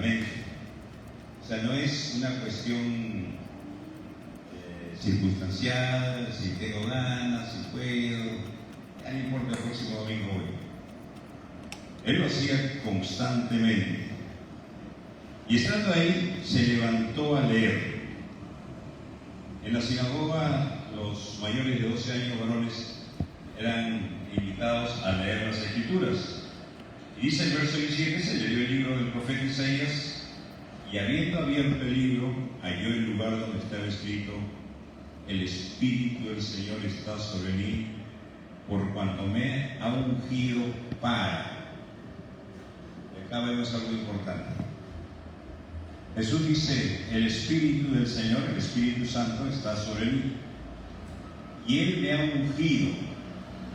eternamente. O sea, no es una cuestión circunstancial, si tengo ganas, si puedo, ya no importa, el próximo domingo voy. Él lo hacía constantemente. Y estando ahí, se levantó a leer. En la sinagoga, los mayores de 12 años varones eran invitados a leer las Escrituras. Y dice el verso 17, se leyó el libro del profeta Isaías, y habiendo abierto el libro, halló el lugar donde estaba escrito: el Espíritu del Señor está sobre mí, por cuanto me ha ungido para. Y acá vemos algo importante. Jesús dice: el Espíritu del Señor, el Espíritu Santo, está sobre mí, y Él me ha ungido.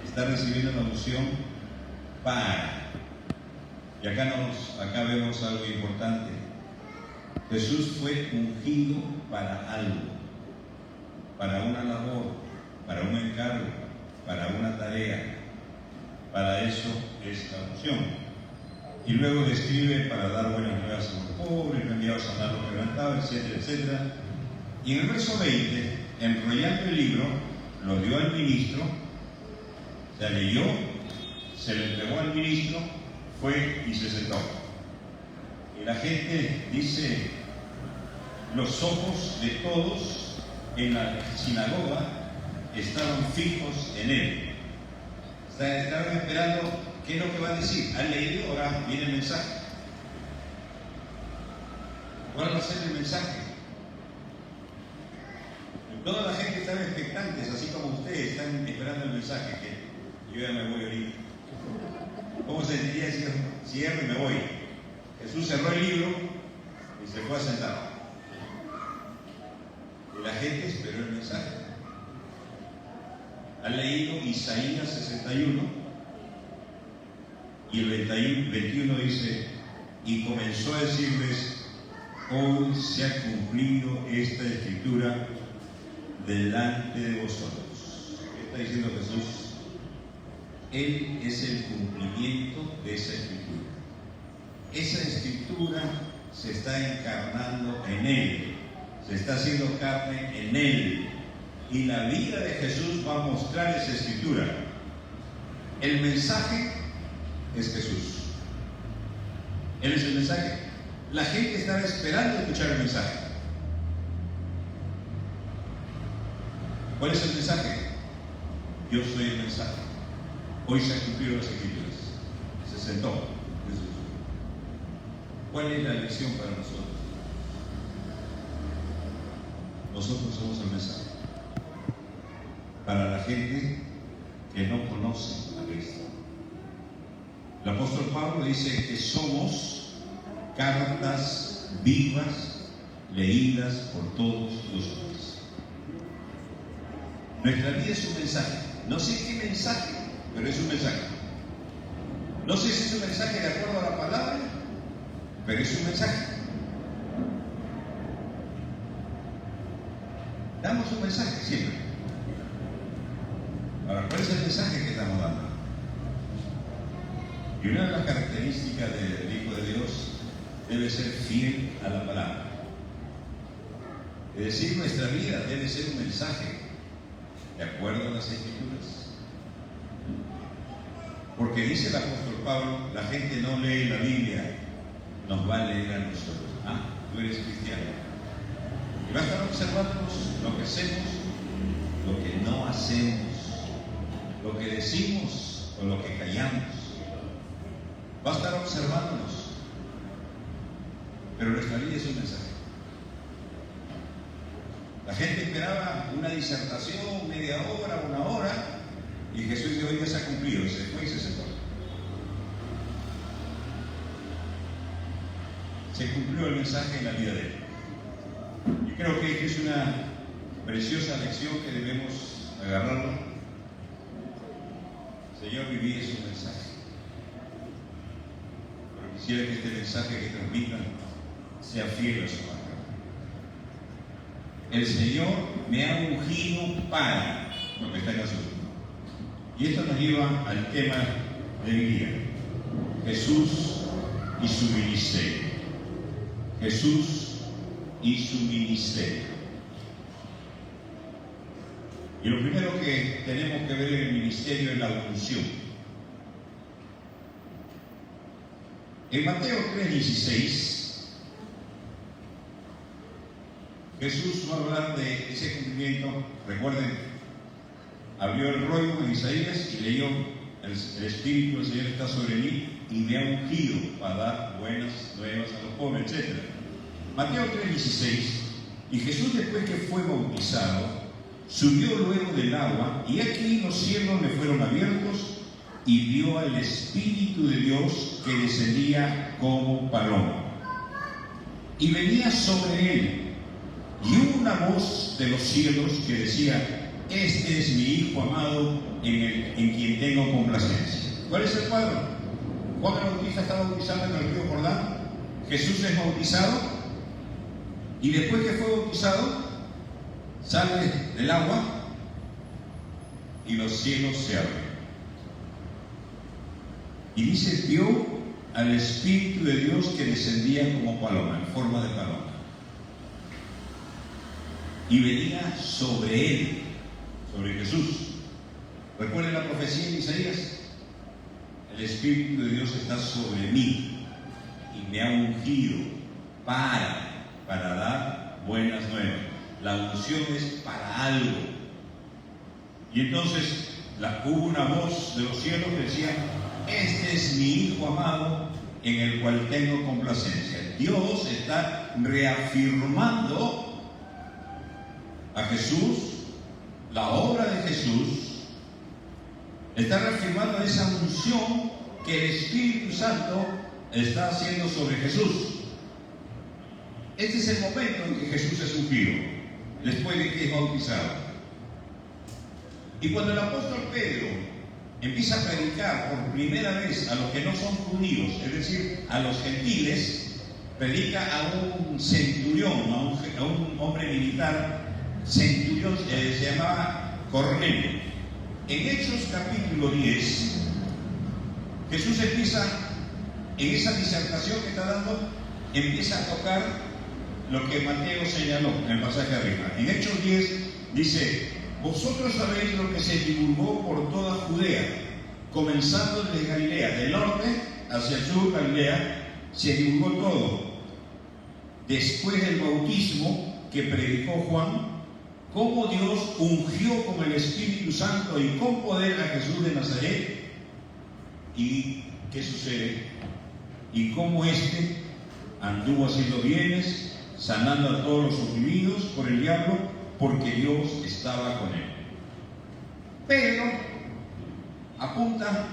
Está recibiendo la unción para. Y acá vemos algo importante. Jesús fue ungido para algo, para una labor, para un encargo, para una tarea. Para eso es la unción. Y luego describe: para dar buenas nuevas a los pobres, me enviado a sanar a los quebrantados, etcétera, etcétera. Y en el verso 20, enrollando el libro, lo dio al ministro, se leyó, se le entregó al ministro, fue y se sentó. Y la gente dice: los ojos de todos en la sinagoga estaban fijos en él. Estaban esperando qué es lo que va a decir. Han leído, ahora viene el mensaje. ¿Cuál va a ser el mensaje? Y toda la gente estaba expectante, así como ustedes están esperando el mensaje, que yo ya me voy ahorita. ¿Cómo se diría si cierro y me voy? Jesús cerró el libro y se fue a sentar. Y la gente esperó el mensaje. Han leído Isaías 61 y el 21 dice: y comenzó a decirles: hoy se ha cumplido esta escritura delante de vosotros. ¿Qué está diciendo Jesús? Él es el cumplimiento de esa escritura. Esa escritura se está encarnando en Él, se está haciendo carne en Él. Y la vida de Jesús va a mostrar esa escritura. El mensaje es Jesús. Él es el mensaje. La gente estaba esperando escuchar el mensaje. ¿Cuál es el mensaje? Yo soy el mensaje. Hoy se han cumplido las escrituras. Se sentó Jesús. ¿Cuál es la lección para nosotros? Nosotros somos el mensaje. Para la gente que no conoce a Cristo. El apóstol Pablo dice que somos cartas vivas leídas por todos los hombres. Nuestra vida es un mensaje. No sé qué mensaje, pero es un mensaje. No sé si es un mensaje de acuerdo a la palabra, pero es un mensaje. Damos un mensaje siempre. Ahora, ¿cuál es el mensaje que estamos dando? Y una de las características del Hijo de Dios debe ser fiel a la palabra. Es decir, nuestra vida debe ser un mensaje de acuerdo a las Escrituras. Porque dice el apóstol Pablo: la gente no lee la Biblia, nos va a leer a nosotros. Ah, tú eres cristiano. Y va a estar observándonos lo que hacemos, lo que no hacemos, lo que decimos o lo que callamos. Va a estar observándonos. Pero nuestra vida es un mensaje. La gente esperaba una disertación, media hora, una hora, y Jesús dijo: hoy ya se ha cumplido, y se fue y se sentó. Se cumplió el mensaje en la vida de él. Yo creo que es una preciosa lección que debemos agarrarlo. Señor, mi vida es un mensaje. Pero quisiera que este mensaje que transmitan sea fiel a su palabra. El Señor me ha ungido para lo que está en azul. Y esto nos lleva al tema de hoy día: Jesús y su ministerio. Jesús y su ministerio. Y lo primero que tenemos que ver en el ministerio es la unción. En Mateo 3:16, Jesús va a hablar de ese cumplimiento. Recuerden, abrió el rollo en Isaías y leyó: el Espíritu del Señor está sobre mí y me ha ungido para dar buenas nuevas a los pobres, etc. Mateo 3:16, y Jesús, después que fue bautizado, subió luego del agua, y aquí los cielos le fueron abiertos, y vio al Espíritu de Dios que descendía como paloma, y venía sobre él, y hubo una voz de los cielos que decía: este es mi Hijo amado, en quien tengo complacencia. ¿Cuál es el cuadro? Juan el Bautista está bautizado en el río Jordán, Jesús es bautizado, y después que fue bautizado, sale del agua y los cielos se abren. Y dice: vio al Espíritu de Dios que descendía como paloma, en forma de paloma, y venía sobre él, sobre Jesús. Recuerden la profecía de Isaías: el Espíritu de Dios está sobre mí y me ha ungido para dar buenas nuevas. La unción es para algo. Y entonces hubo una voz de los cielos que decía: este es mi Hijo amado, en el cual tengo complacencia. Dios está reafirmando a Jesús, la obra de Jesús, está reafirmando esa unción que el Espíritu Santo está haciendo sobre Jesús. Este es el momento en que Jesús es ungido, después de que es bautizado. Y cuando el apóstol Pedro empieza a predicar por primera vez a los que no son judíos, es decir, a los gentiles, predica a un centurión, a un hombre militar, centurión, se llamaba Cornelio. En Hechos capítulo 10, Jesús empieza, en esa disertación que está dando, empieza a tocar lo que Mateo señaló en el pasaje arriba. En Hechos 10 dice: vosotros sabéis lo que se divulgó por toda Judea, comenzando desde Galilea, del norte hacia el sur, Galilea, se divulgó todo. Después del bautismo que predicó Juan, cómo Dios ungió con el Espíritu Santo y con poder a Jesús de Nazaret. ¿Y qué sucede? Y cómo éste anduvo haciendo bienes, sanando a todos los oprimidos por el diablo, porque Dios estaba con él. Pedro apunta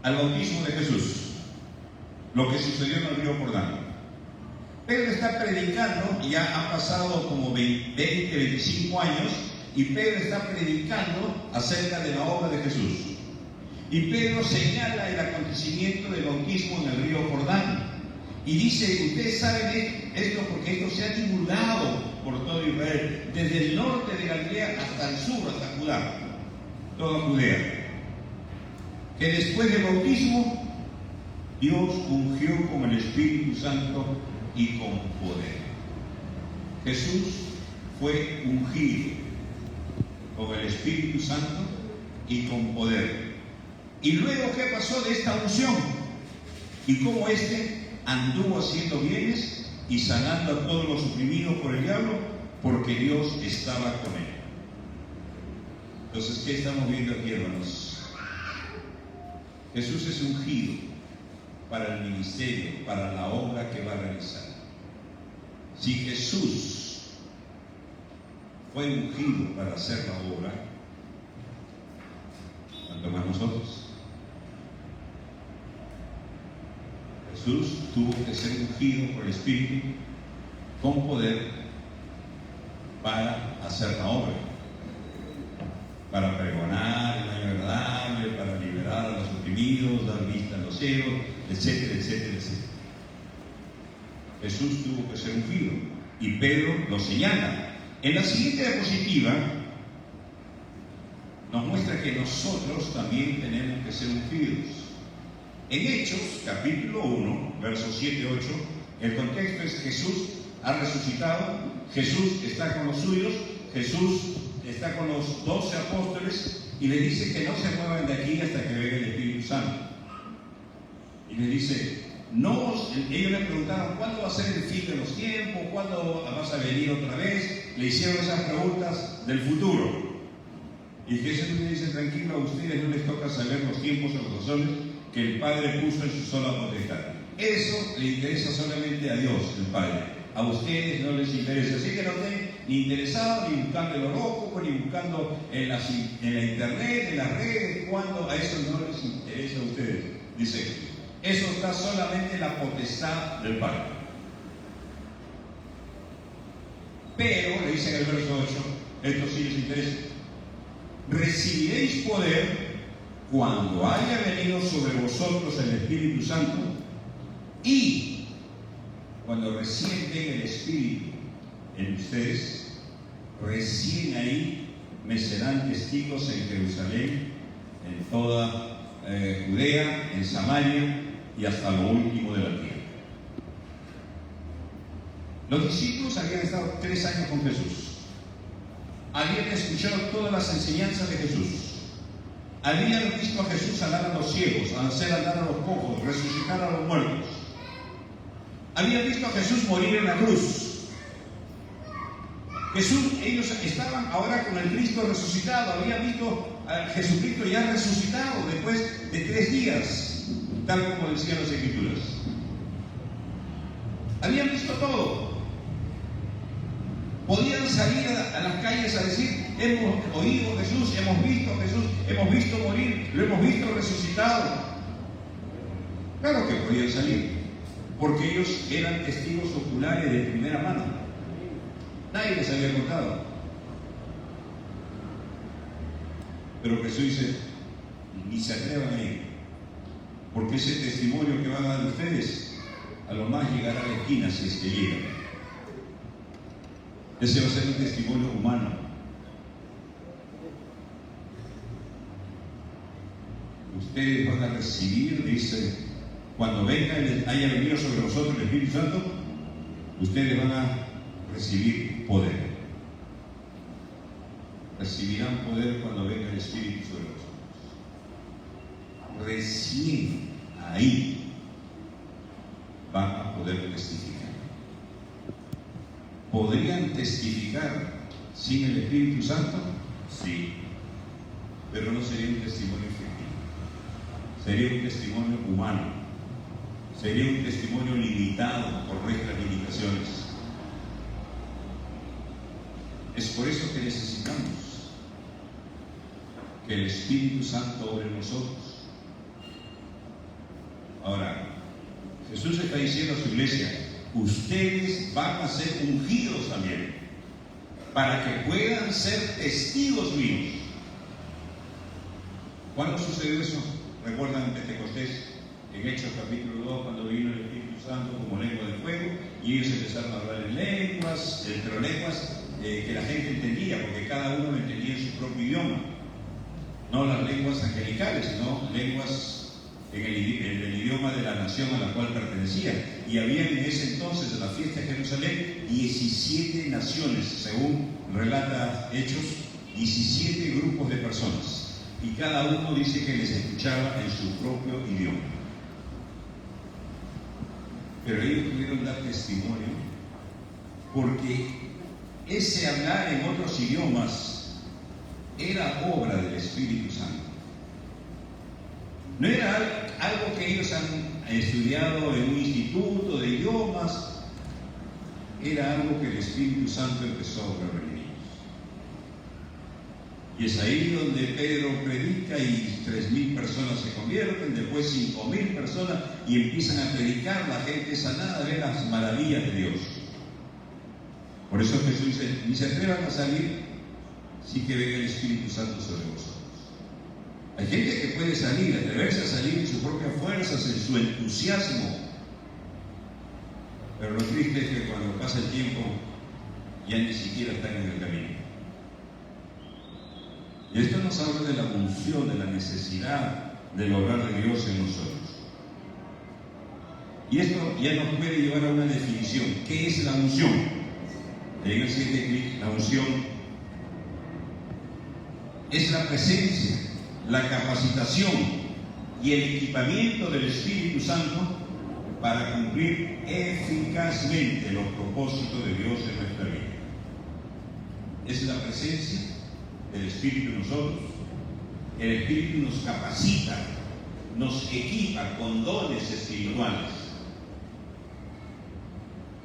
al bautismo de Jesús, lo que sucedió en el río Jordán. Pedro está predicando, y ya han pasado como 20, 25 años, y Pedro está predicando acerca de la obra de Jesús. Y Pedro señala el acontecimiento del bautismo en el río Jordán. Y dice: ustedes saben esto porque esto se ha divulgado por todo Israel, desde el norte de Galilea hasta el sur, hasta Judá, toda Judea, que después del bautismo Dios ungió con el Espíritu Santo y con poder. Jesús fue ungido con el Espíritu Santo y con poder. Y luego, ¿qué pasó de esta unción? Y cómo éste anduvo haciendo bienes y sanando a todos los oprimidos por el diablo, porque Dios estaba con él. Entonces, ¿qué estamos viendo aquí, hermanos? Jesús es ungido para el ministerio, para la obra que va a realizar. Si Jesús fue ungido para hacer la obra, ¿cuánto más nosotros? Jesús tuvo que ser ungido por el Espíritu con poder para hacer la obra, para pregonar el año agradable, para liberar a los oprimidos, dar vista a los ciegos, etcétera, etcétera, etcétera. Jesús tuvo que ser ungido y Pedro lo señala. En la siguiente diapositiva nos muestra que nosotros también tenemos que ser ungidos. En Hechos, capítulo 1, versos 7 y 8, El contexto es: Jesús ha resucitado, Jesús está con los suyos, Jesús está con los 12 apóstoles y les dice que no se muevan de aquí hasta que venga el Espíritu Santo. Y les dice, ellos le preguntaron, ¿cuándo va a ser el fin de los tiempos? ¿Cuándo vas a venir otra vez? Le hicieron esas preguntas del futuro. Y Jesús les dice, tranquilo, a ustedes no les toca saber los tiempos o las razones que el Padre puso en su sola potestad. Eso le interesa solamente a Dios, el Padre. A ustedes no les interesa. Así que no estén ni interesados, ni buscando el horóscopo, ni buscando en la internet, en las redes, cuando a eso no les interesa a ustedes. Dice, eso está solamente en la potestad del Padre. Pero, le dice en el verso 8, esto sí les interesa, recibiréis poder cuando haya venido sobre vosotros el Espíritu Santo, y cuando recién venga el Espíritu en ustedes, recién ahí me serán testigos en Jerusalén, en toda Judea, en Samaria y hasta lo último de la tierra. Los discípulos habían estado 3 años con Jesús, habían escuchado todas las enseñanzas de Jesús, habían visto a Jesús sanar a los ciegos, hacer andar a los cojos, resucitar a los muertos, habían visto a Jesús morir en la cruz. Ellos estaban ahora con el Cristo resucitado, habían visto a Jesucristo ya resucitado después de 3 días, tal como decían las Escrituras. Habían visto todo. Podían salir a las calles a decir, hemos oído a Jesús, hemos visto morir, lo hemos visto resucitado. Claro que podían salir, porque ellos eran testigos oculares de primera mano. Nadie les había contado. Pero Jesús dice, ni se atrevan a ir, porque ese testimonio que van a dar ustedes, a lo más llegará a la esquina si es que llegan. Ese va a ser un testimonio humano. Ustedes van a recibir, dice, cuando venga, haya venido sobre vosotros el Espíritu Santo, ustedes van a recibir poder. Recibirán poder cuando venga el Espíritu sobre vosotros. Recién ahí van a poder testificar. ¿Podrían testificar sin el Espíritu Santo? Sí, pero no sería un testimonio efectivo. Sería un testimonio humano. Sería un testimonio limitado por nuestras limitaciones. Es por eso que necesitamos que el Espíritu Santo obre en nosotros. Ahora, Jesús está diciendo a su iglesia, ustedes van a ser ungidos también, para que puedan ser testigos míos. ¿Cuándo sucedió eso? ¿Recuerdan en Pentecostés, en Hechos capítulo 2, cuando vino el Espíritu Santo como lengua de fuego, y ellos empezaron a hablar en lenguas, pero lenguas que la gente entendía, porque cada uno entendía en su propio idioma, no las lenguas angelicales, sino lenguas en el idioma de la nación a la cual pertenecía. Y había en ese entonces, en la fiesta de Jerusalén, 17 naciones, según relata Hechos, 17 grupos de personas, y cada uno dice que les escuchaba en su propio idioma. Pero ellos pudieron dar testimonio porque ese hablar en otros idiomas era obra del Espíritu Santo. No era algo que ellos han estudiado en un instituto de idiomas, era algo que el Espíritu Santo empezó a obrar en ellos. Y es ahí donde Pedro predica y 3.000 personas se convierten, después 5.000 personas, y empiezan a predicar, la gente sanada, ve las maravillas de Dios. Por eso Jesús dice, ni se atrevan a salir sin que venga el Espíritu Santo sobre vosotros. Hay gente que puede salir, atreverse a salir en sus propias fuerzas, en su entusiasmo. Pero lo triste es que cuando pasa el tiempo, ya ni siquiera están en el camino. Y esto nos habla de la función, de la necesidad del obrar de Dios en nosotros. Y esto ya nos puede llevar a una definición. ¿Qué es la unción? En el siguiente clic, la unción es la presencia, la capacitación y el equipamiento del Espíritu Santo para cumplir eficazmente los propósitos de Dios en nuestra vida. Es la presencia del Espíritu en nosotros. El Espíritu nos capacita, nos equipa con dones espirituales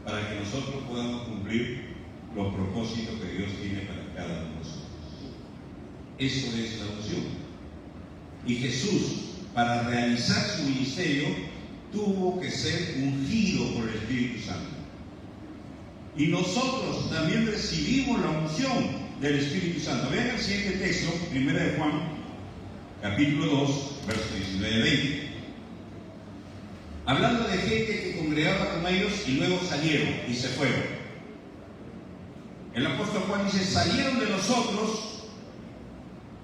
para que nosotros podamos cumplir los propósitos que Dios tiene para cada uno de nosotros. Eso es la unción. Y Jesús, para realizar su ministerio, tuvo que ser ungido por el Espíritu Santo. Y nosotros también recibimos la unción del Espíritu Santo. Vean el siguiente texto, 1 de Juan, capítulo 2, versos 19-20. Hablando de gente que congregaba con ellos y luego salieron y se fueron. El apóstol Juan dice, salieron de nosotros,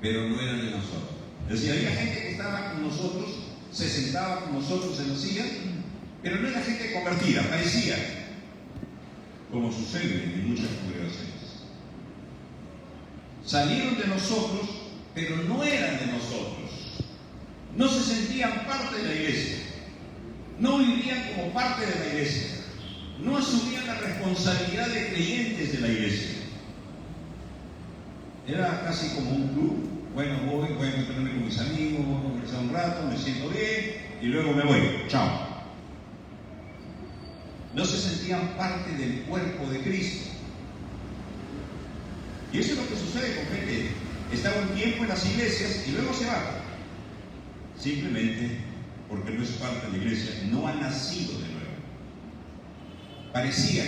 pero no eran de nosotros. Es decir, había gente que estaba con nosotros, se sentaba con nosotros en la silla, pero no era gente convertida, parecía, como sucede en muchas congregaciones. Salieron de nosotros, pero no eran de nosotros. No se sentían parte de la iglesia. No vivían como parte de la iglesia. No asumían la responsabilidad de creyentes de la iglesia. Era casi como un club. Bueno, voy a encontrarme con mis amigos, voy a conversar un rato, me siento bien y luego me voy. Chao. No se sentían parte del cuerpo de Cristo. Y eso es lo que sucede con gente que está un tiempo en las iglesias y luego se va. Simplemente porque no es parte de la iglesia, no ha nacido de nuevo. Parecían,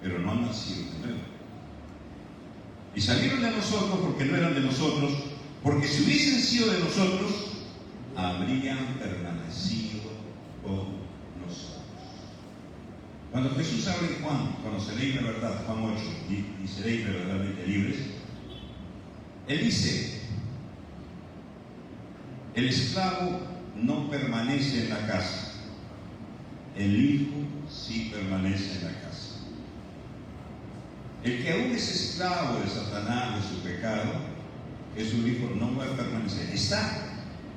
pero no han nacido de nuevo. Y salieron de nosotros porque no eran de nosotros, porque si hubiesen sido de nosotros, habrían permanecido con nosotros. Cuando Jesús habla en Juan, cuando se lee la verdad, Juan 8, y seréis verdaderamente libres, Él dice, el esclavo no permanece en la casa, el hijo sí permanece en la casa. El que aún es esclavo de Satanás, de su pecado, es un hijo, no va a permanecer. Está,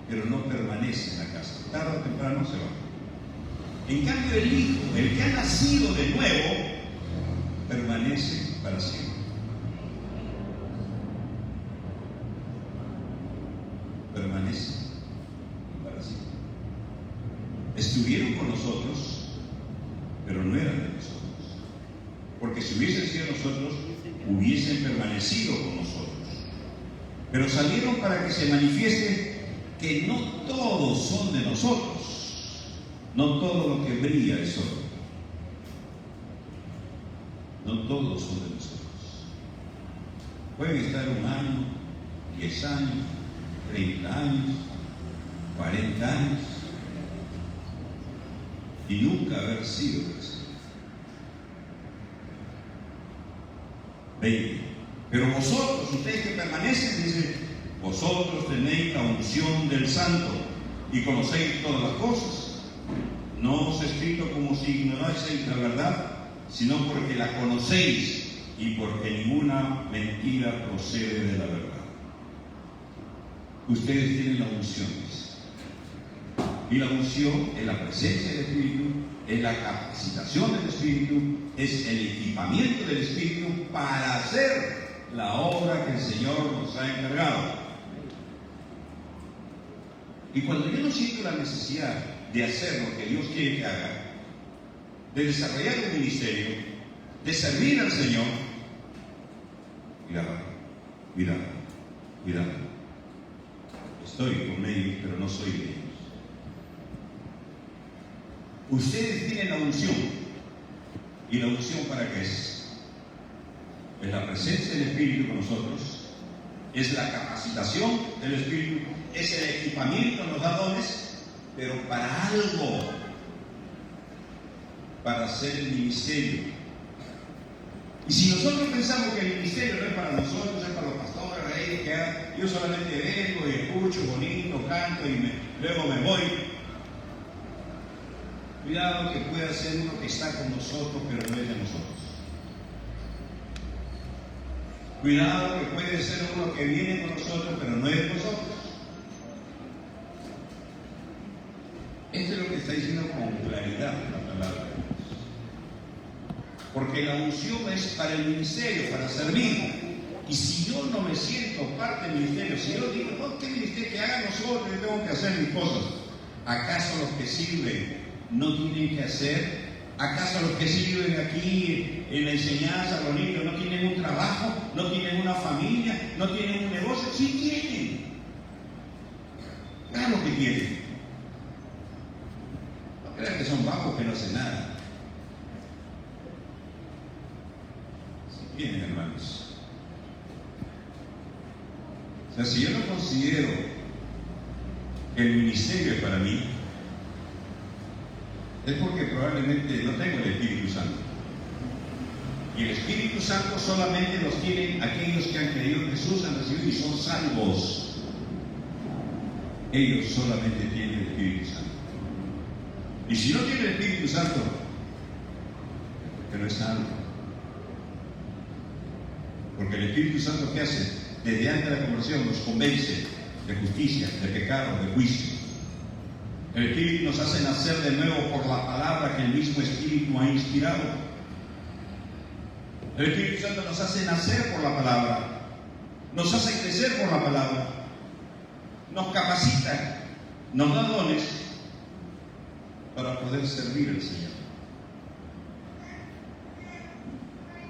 pero no permanece en la casa. Tarde o temprano se va. En cambio, el hijo, el que ha nacido de nuevo, permanece para siempre. Permanece para siempre. Estuvieron con nosotros, pero no eran de nosotros. Porque si hubiesen sido nosotros, hubiesen permanecido con nosotros. Pero salieron para que se manifieste que no todos son de nosotros. No todo lo que brilla es oro. No todos son de nosotros. Pueden estar 1 año, 10 años, 30 años, 40 años y nunca haber sido de nosotros. 20. Pero vosotros, ustedes que permanecen, dice, vosotros tenéis la unción del Santo y conocéis todas las cosas. No os he escrito como si ignoraseis la verdad, sino porque la conocéis y porque ninguna mentira procede de la verdad. Ustedes tienen la unción. Y la unción es la presencia del Espíritu, es la capacitación del Espíritu, es el equipamiento del Espíritu para hacer la obra que el Señor nos ha encargado. Y cuando yo no siento la necesidad de hacer lo que Dios quiere que haga, de desarrollar un ministerio, de servir al Señor, cuidado. Estoy con ellos, pero no soy de ellos. Ustedes tienen la unción. ¿Y la unción para qué es? Es la presencia del Espíritu con nosotros, es la capacitación del Espíritu, es el equipamiento, nos da dones, pero para algo, para hacer el ministerio. Y si nosotros pensamos que el ministerio no es para nosotros, es para los pastores, que yo solamente vengo y escucho bonito, canto y luego me voy, Cuidado que pueda ser uno que está con nosotros, pero no es de nosotros. Cuidado que puede ser uno que viene con nosotros, pero no es de nosotros. Esto es lo que está diciendo con claridad la palabra de Dios. Porque la unción es para el ministerio, para servir. Y si yo no me siento parte del ministerio, si yo digo, no, ¿qué ministerio que haga nosotros? Yo tengo que hacer mis cosas. ¿Acaso los que sirven no tienen que hacer? ¿Acaso los que sirven aquí en la enseñanza a los niños no tienen un trabajo? ¿No tienen una familia? ¿No tienen un negocio? Sí tienen. Claro que tienen. No crean que son bajos que no hacen nada. Sí tienen, hermanos. O sea, si yo no considero que el ministerio es para mí, es porque probablemente no tengo el Espíritu Santo. Y el Espíritu Santo solamente los tienen aquellos que han creído en Jesús, han recibido y son salvos. Ellos solamente tienen el Espíritu Santo. Y si no tienen el Espíritu Santo, que no es salvo. Porque el Espíritu Santo, ¿qué hace? Desde antes de la conversión nos convence de justicia, de pecado, de juicio. El Espíritu nos hace nacer de nuevo por la palabra que el mismo Espíritu ha inspirado. El Espíritu Santo nos hace nacer por la palabra, nos hace crecer por la palabra, nos capacita, nos da dones para poder servir al Señor.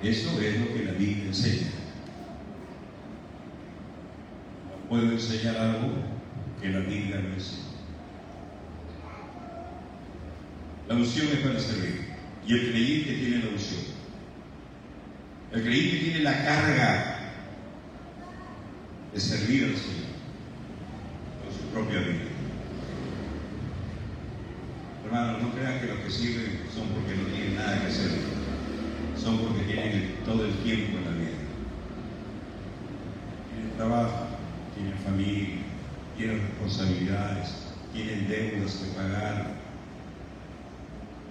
Eso es lo que la Biblia enseña. No puedo enseñar algo que la Biblia no enseña. La unción es para servir. Y el creyente tiene la unción. El creyente tiene la carga de servir al Señor con su propia vida. Hermanos, no crean que los que sirven son porque no tienen nada que hacer. Son porque tienen todo el tiempo en la vida. Tienen trabajo, tienen familia, tienen responsabilidades, tienen deudas que pagar.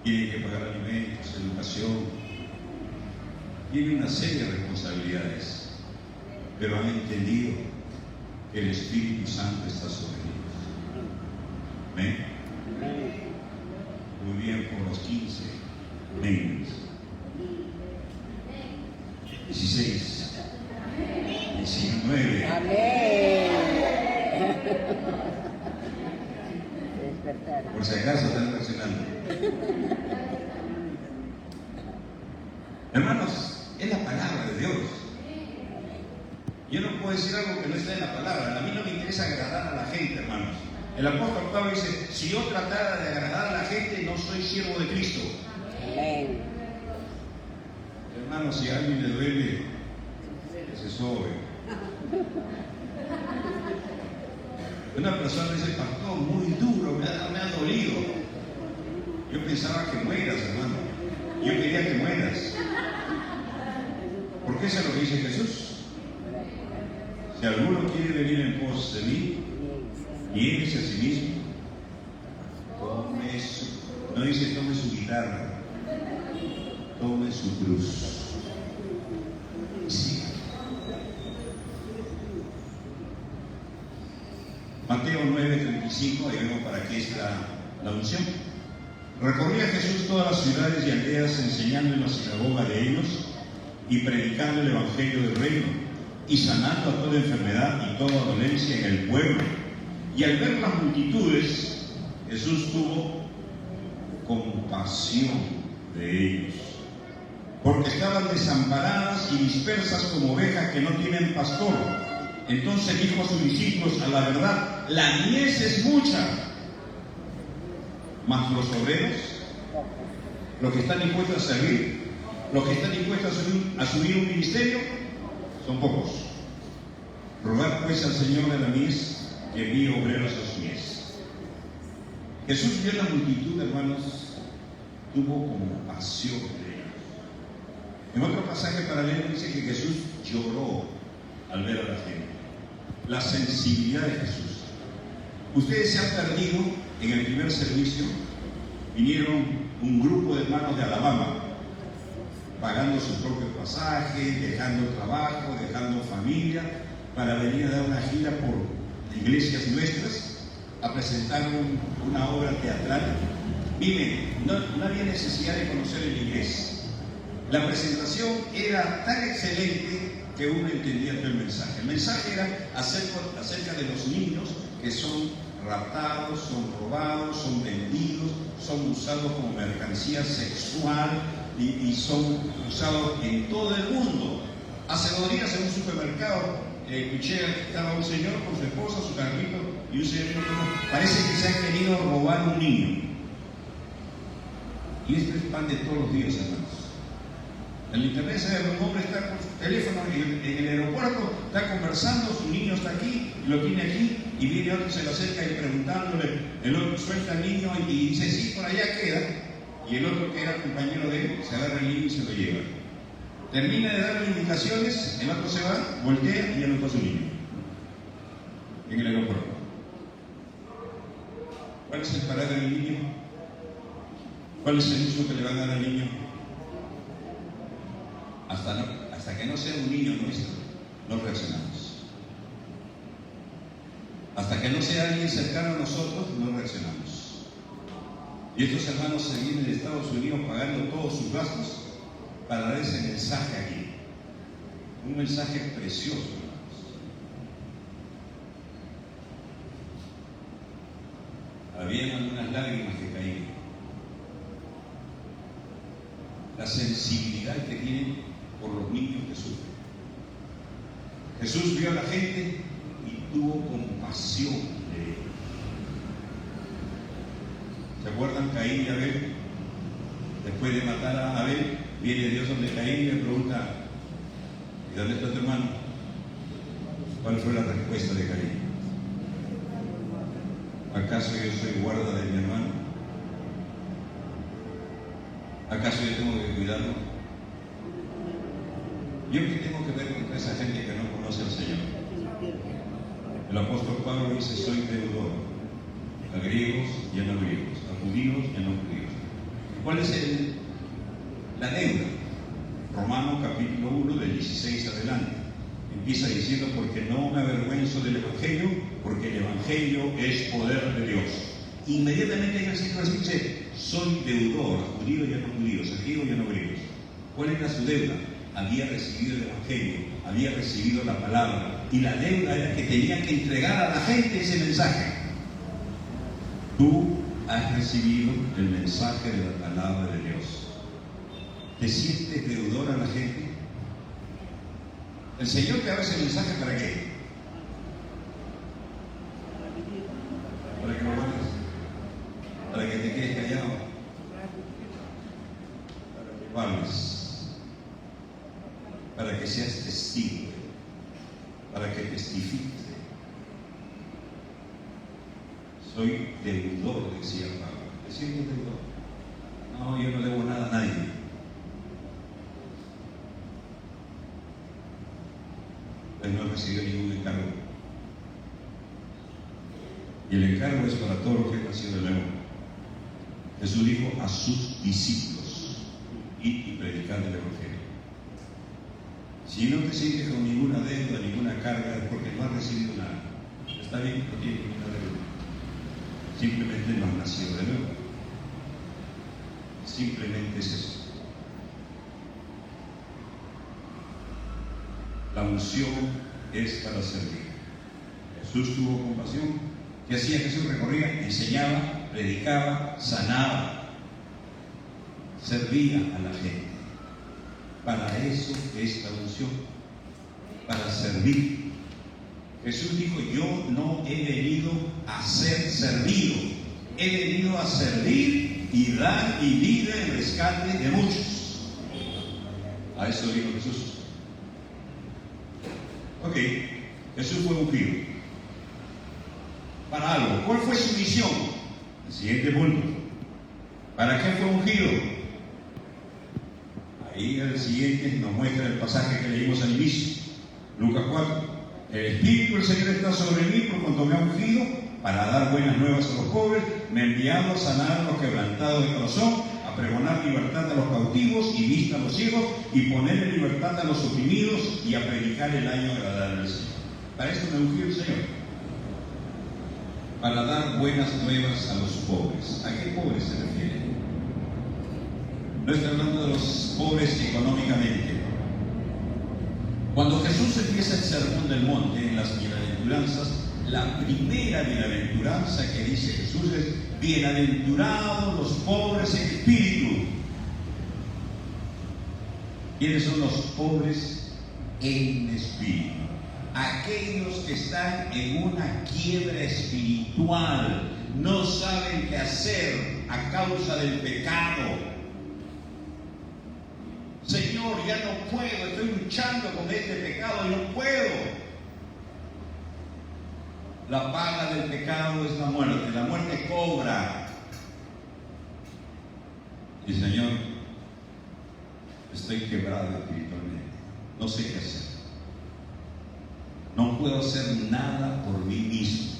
Tienen que pagar alimentos, educación, tienen una serie de responsabilidades, pero han entendido que el Espíritu Santo está sobre ellos. ¿Amén? Muy bien, por los 15, amén. 16, 19. Amén. Por si acaso están reaccionando. Hermanos, es la palabra de Dios. Yo no puedo decir algo que no está en la palabra. A mí no me interesa agradar a la gente, hermanos. El apóstol Pablo dice, si yo tratara de agradar a la gente, no soy siervo de Cristo. Amén. Hermanos, si a alguien le duele, que se sobe. Una persona dice, pastor, muy duro, me ha dolido. Yo pensaba que mueras, hermano. Yo quería que mueras. ¿Por qué eso es lo que dice Jesús? Si alguno quiere venir en pos de mí, niéguese a sí mismo. Tome su, no dice tome su guitarra, tome su cruz. Sí. Mateo 9:35, ahí vemos para qué es la unción. Recorría Jesús todas las ciudades y aldeas enseñando en la sinagoga de ellos y predicando el evangelio del reino y sanando a toda enfermedad y toda dolencia en el pueblo. Y al ver las multitudes, Jesús tuvo compasión de ellos, porque estaban desamparadas y dispersas como ovejas que no tienen pastor. Entonces dijo a sus discípulos, a la verdad, la mies es mucha, mas los obreros, los que están dispuestos a servir, los que están dispuestos a subir un ministerio, son pocos. Rogad pues al Señor de la mies que envíe obreros a su mies. Jesús vio la multitud, hermanos, tuvo compasión de ellos. En otro pasaje paralelo dice que Jesús lloró al ver a la gente. La sensibilidad de Jesús. Ustedes se han perdido en el primer servicio vinieron un grupo de hermanos de Alabama, pagando sus propios pasajes, dejando trabajo, dejando familia, para venir a dar una gira por iglesias nuestras, a presentar una obra teatral. Miren, no había necesidad de conocer el inglés. La presentación era tan excelente que uno entendía todo el mensaje. El mensaje era acerca de los niños que son raptados, son robados, son vendidos, son usados como mercancía sexual y son usados en todo el mundo. Hace 2 días en un supermercado escuché que estaba un señor con su esposa, su carrito, y un señor dijo: parece que se ha querido robar un niño. Y esto es pan de todos los días, hermanos. En el internet se ve un hombre está con su teléfono en el aeropuerto, está conversando, su niño está aquí, lo tiene aquí, y viene otro, se lo acerca y preguntándole, el otro suelta al niño y dice: sí, por allá queda. Y el otro, que era compañero de él, se agarra el niño y se lo lleva. Termina de darle indicaciones, el otro se va, voltea y anota a su niño en el aeropuerto. ¿Cuál es el paradero del niño? ¿Cuál es el uso que le van a dar al niño? Hasta que no sea un niño nuestro, no reaccionamos. Hasta que no sea alguien cercano a nosotros, no reaccionamos. Y estos hermanos se vienen de Estados Unidos pagando todos sus gastos para dar ese mensaje aquí. Un mensaje precioso, hermanos. Habían algunas lágrimas que caían. La sensibilidad que tienen por los niños que sufren. Jesús vio a la gente y tuvo compasión de ellos. ¿Se acuerdan Caín y Abel? Después de matar a Abel, viene Dios donde Caín y le pregunta: ¿y dónde está tu hermano? ¿Cuál fue la respuesta de Caín? ¿Acaso yo soy guarda de mi hermano? ¿Acaso yo tengo que cuidarlo? ¿Yo qué tengo que ver con esa gente que no conoce al Señor? El apóstol Pablo dice: soy deudor a griegos y a no griegos, a judíos y a no judíos. ¿Cuál es la deuda? Romanos capítulo 1 del 16 adelante. Empieza diciendo: porque no me avergüenzo del Evangelio, porque el Evangelio es poder de Dios. Inmediatamente hay el versículo dice: soy deudor a judíos y a no judíos, a griegos y a no griegos. ¿Cuál era su deuda? Había recibido el Evangelio, había recibido la palabra, y la deuda era que tenía que entregar a la gente ese mensaje. Tú has recibido el mensaje de la palabra de Dios. ¿Te sientes deudor a la gente? El Señor te da ese mensaje, ¿para qué? ¿Para que lo guardes? ¿Para que te quedes callado? ¿Para que hables? Para que seas testigo, para que testifiques. Soy deudor, decía Pablo. ¿Te sientes deudor? No, yo no debo nada a nadie. Él no recibió ningún encargo. Y el encargo es para todos los que han nacido de nuevo. Jesús dijo a sus discípulos: id y predicad el Evangelio. Si no te sientes con ninguna deuda, ninguna carga, es porque no has recibido nada. Está bien, no tienes ninguna deuda. Simplemente no has nacido de nuevo. Simplemente es eso. La unción es para servir. Jesús tuvo compasión. ¿Qué hacía Jesús? Recorría, enseñaba, predicaba, sanaba, servía a la gente. Para eso es la unción, para servir. Jesús dijo: yo no he venido a ser servido, he venido a servir y dar mi vida en rescate de muchos. A eso dijo Jesús. Ok, Jesús fue ungido para algo. ¿Cuál fue su misión? El siguiente punto. ¿Para qué fue ungido? Ahí el siguiente nos muestra el pasaje que leímos al inicio, Lucas 4. El Espíritu del Señor está sobre mí por cuanto me ha ungido para dar buenas nuevas a los pobres, me ha enviado a sanar a los quebrantados de corazón, a pregonar libertad a los cautivos y vista a los ciegos, y poner en libertad a los oprimidos, y a predicar el año agradable al Señor. Para esto me ungió el Señor, para dar buenas nuevas a los pobres. ¿A qué pobres se refiere? No estoy hablando de los pobres económicamente. Cuando Jesús empieza el sermón del monte en las bienaventuranzas, la primera bienaventuranza que dice Jesús es: bienaventurados los pobres en espíritu. ¿Quiénes son los pobres en espíritu? Aquellos que están en una quiebra espiritual, no saben qué hacer a causa del pecado. Señor, ya no puedo, estoy luchando con este pecado, no puedo. La paga del pecado es la muerte cobra. Y Señor, estoy quebrado espiritualmente, no sé qué hacer. No puedo hacer nada por mí mismo.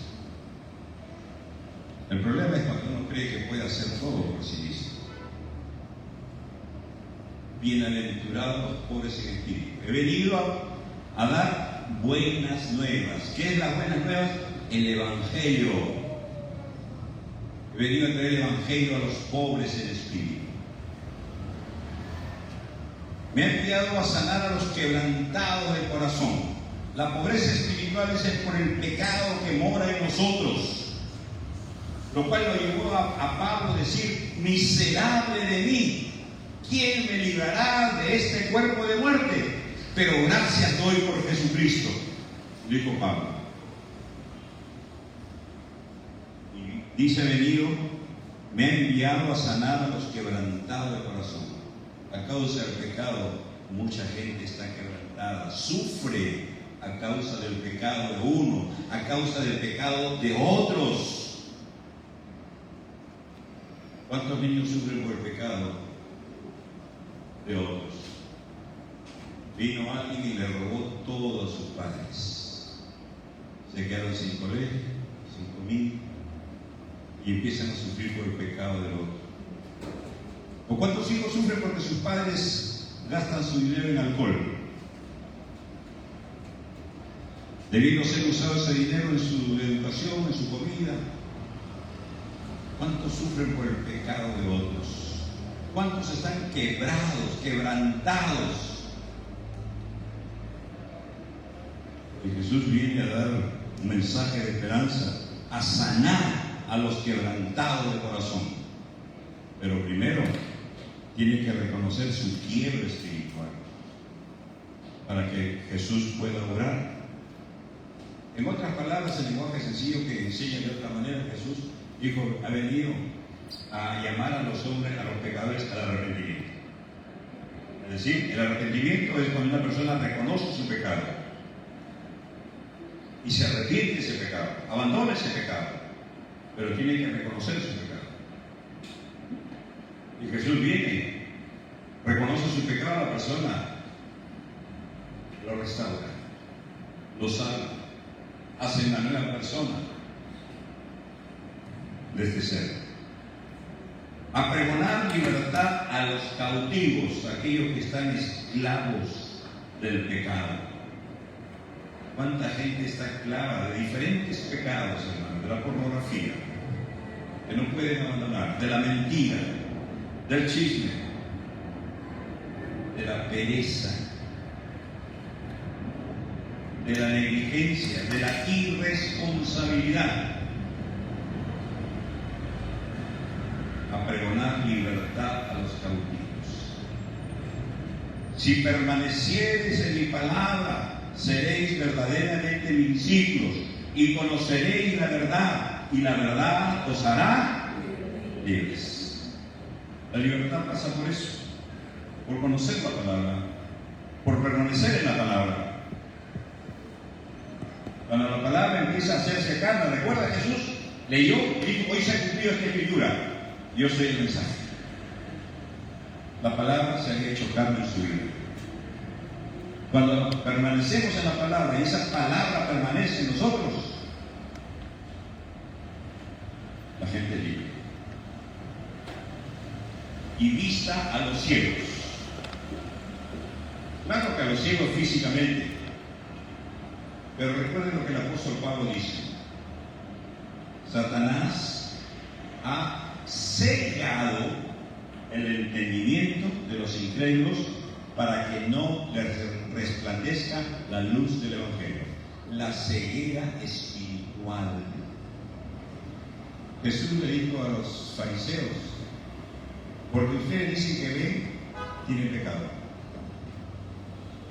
El problema es cuando uno cree que puede hacer todo por sí mismo. Bienaventurados los pobres en espíritu. He venido a dar buenas nuevas. ¿Qué es las buenas nuevas? El Evangelio. He venido a traer el Evangelio a los pobres en espíritu. Me ha enviado a sanar a los quebrantados de corazón. La pobreza espiritual es por el pecado que mora en nosotros, lo cual lo llevó a Pablo a decir: miserable de mí, ¿quién me librará de este cuerpo de muerte? Pero gracias doy por Jesucristo, dijo Pablo. Y dice: venido, me ha enviado a sanar a los quebrantados de corazón. A causa del pecado, mucha gente está quebrantada, sufre a causa del pecado de uno, a causa del pecado de otros. ¿Cuántos niños sufren por el pecado de otros? Vino alguien y le robó todo a sus padres. Se quedaron sin colegio, sin comida, y empiezan a sufrir por el pecado del otro. ¿O cuántos hijos sufren porque sus padres gastan su dinero en alcohol? Debiendo ser usado ese dinero en su educación, en su comida. ¿Cuántos sufren por el pecado de otros? ¿Cuántos están quebrados, quebrantados? Y Jesús viene a dar un mensaje de esperanza, a sanar a los quebrantados de corazón. Pero primero tiene que reconocer su quiebra espiritual para que Jesús pueda orar. En otras palabras, el lenguaje sencillo que enseña de otra manera, Jesús dijo: ha venido a llamar a los hombres, a los pecadores, al arrepentimiento. Es decir, el arrepentimiento es cuando una persona reconoce su pecado y se arrepiente de ese pecado, abandona ese pecado, pero tiene que reconocer su pecado. Y Jesús viene, reconoce su pecado, la persona lo restaura, lo salva, hace una nueva persona desde cero. A pregonar libertad a los cautivos, aquellos que están esclavos del pecado. ¿Cuánta gente está esclava de diferentes pecados, hermano? De la pornografía, que no pueden abandonar, de la mentira, del chisme, de la pereza, de la negligencia, de la irresponsabilidad. A pregonar libertad a los cautivos. Si permaneciereis en mi palabra, seréis verdaderamente mis discípulos y conoceréis la verdad, y la verdad os hará libres. La libertad pasa por eso, por conocer la palabra, por permanecer en la palabra. Cuando la palabra empieza a hacerse carne, recuerda, Jesús leyó y dijo: hoy se ha cumplido esta escritura. Yo soy el mensaje. La palabra se ha hecho carne en su vida. Cuando permanecemos en la palabra y esa palabra permanece en nosotros, la gente es libre. y vista a los ciegos. Claro que a los ciegos físicamente, pero recuerden lo que el apóstol Pablo dice. Satanás ha cegado el entendimiento de los incrédulos para que no les resplandezca la luz del Evangelio. La ceguera espiritual. Jesús le dijo a los fariseos: porque ustedes dicen que ven, tienen pecado.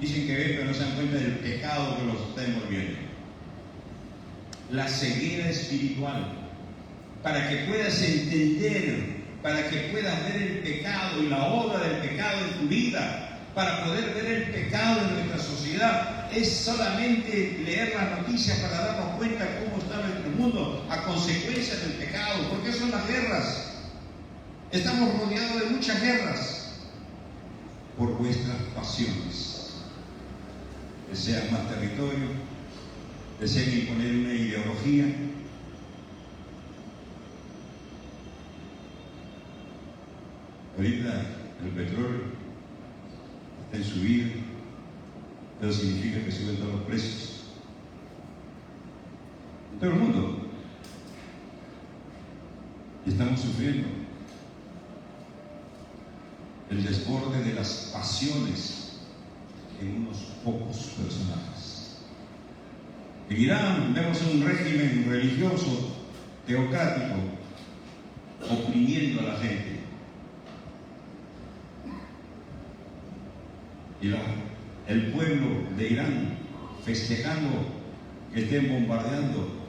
Dicen que ven, pero no se dan cuenta del pecado que los está envolviendo. La ceguera espiritual, para que puedas entender, para que puedas ver el pecado y la obra del pecado en tu vida, para poder ver el pecado en nuestra sociedad. Es solamente leer las noticias para darnos cuenta cómo está nuestro mundo a consecuencia del pecado. ¿Por qué son las guerras? Estamos rodeados de muchas guerras por vuestras pasiones. Desean más territorio, desean imponer una ideología. Ahorita el petróleo está en subida, pero significa que suben todos los precios. En todo el mundo. Y estamos sufriendo el desborde de las pasiones en unos pocos personajes. En Irán vemos un régimen religioso, teocrático, oprimiendo a la gente. Y el pueblo de Irán festejando que estén bombardeando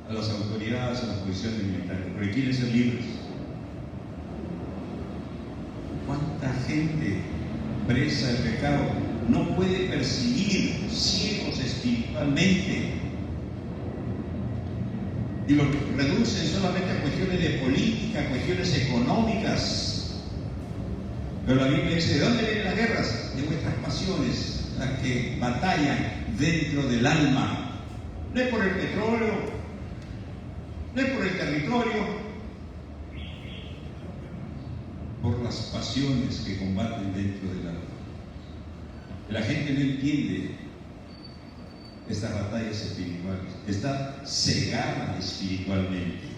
a las autoridades, a las posiciones militares, porque quieren ser libres. ¿Cuánta gente presa del pecado no puede percibir, ciegos espiritualmente? Y lo reducen solamente a cuestiones de política, cuestiones económicas. Pero la Biblia dice: ¿de dónde vienen las guerras? De vuestras pasiones, las que batallan dentro del alma. No es por el petróleo, no es por el territorio, por las pasiones que combaten dentro del alma. La gente no entiende estas batallas espirituales, está cegada espiritualmente.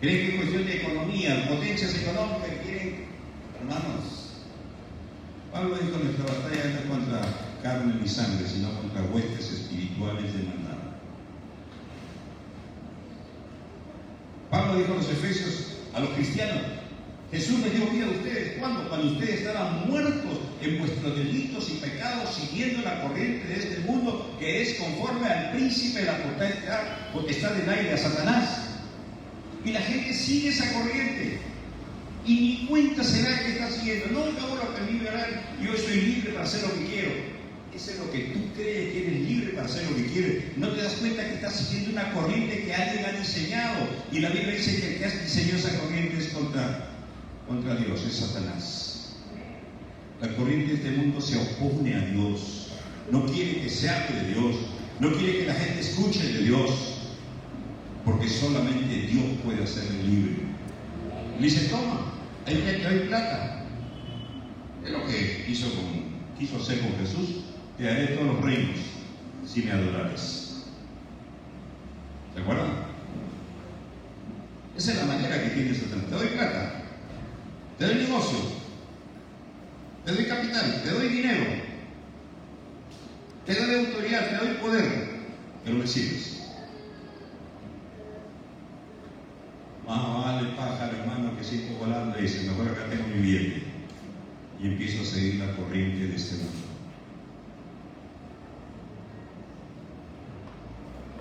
Creen que es cuestión de economía, potencias económicas que quieren. Hermanos, Pablo dijo: nuestra batalla no es contra carne ni sangre, sino contra huestes espirituales de maldad. Pablo dijo a los efesios, a los cristianos: Jesús les dio vida a ustedes. ¿Cuándo? Cuando ustedes estaban muertos en vuestros delitos y pecados, siguiendo la corriente de este mundo, que es conforme al príncipe de la potestad del aire, a Satanás. Y la gente sigue esa corriente y ni cuenta se da que está siguiendo. No, yo hago lo que a mí me da, yo soy libre para hacer lo que quiero. Eso es lo que tú crees, que eres libre para hacer lo que quieres. No te das cuenta que estás siguiendo una corriente que alguien ha diseñado. Y la Biblia dice que el que ha diseñado esa corriente es contra Dios, es Satanás. La corriente de este mundo se opone a Dios. No quiere que se hable de Dios. No quiere que la gente escuche de Dios. Porque solamente Dios puede hacerle libre. Le dice: toma, hay plata. Es lo que quiso hacer con Jesús: te daré todos los reinos si me adorares. ¿Se acuerdan? Esa es la manera que tiene Satanás. Te doy plata, te doy negocio, te doy capital, te doy dinero, te doy autoridad, te doy poder, pero me sirves. Más vale pájaro, hermano, que sigo volando. Y dice: mejor acá tengo mi billete. Y empiezo a seguir la corriente de este mundo.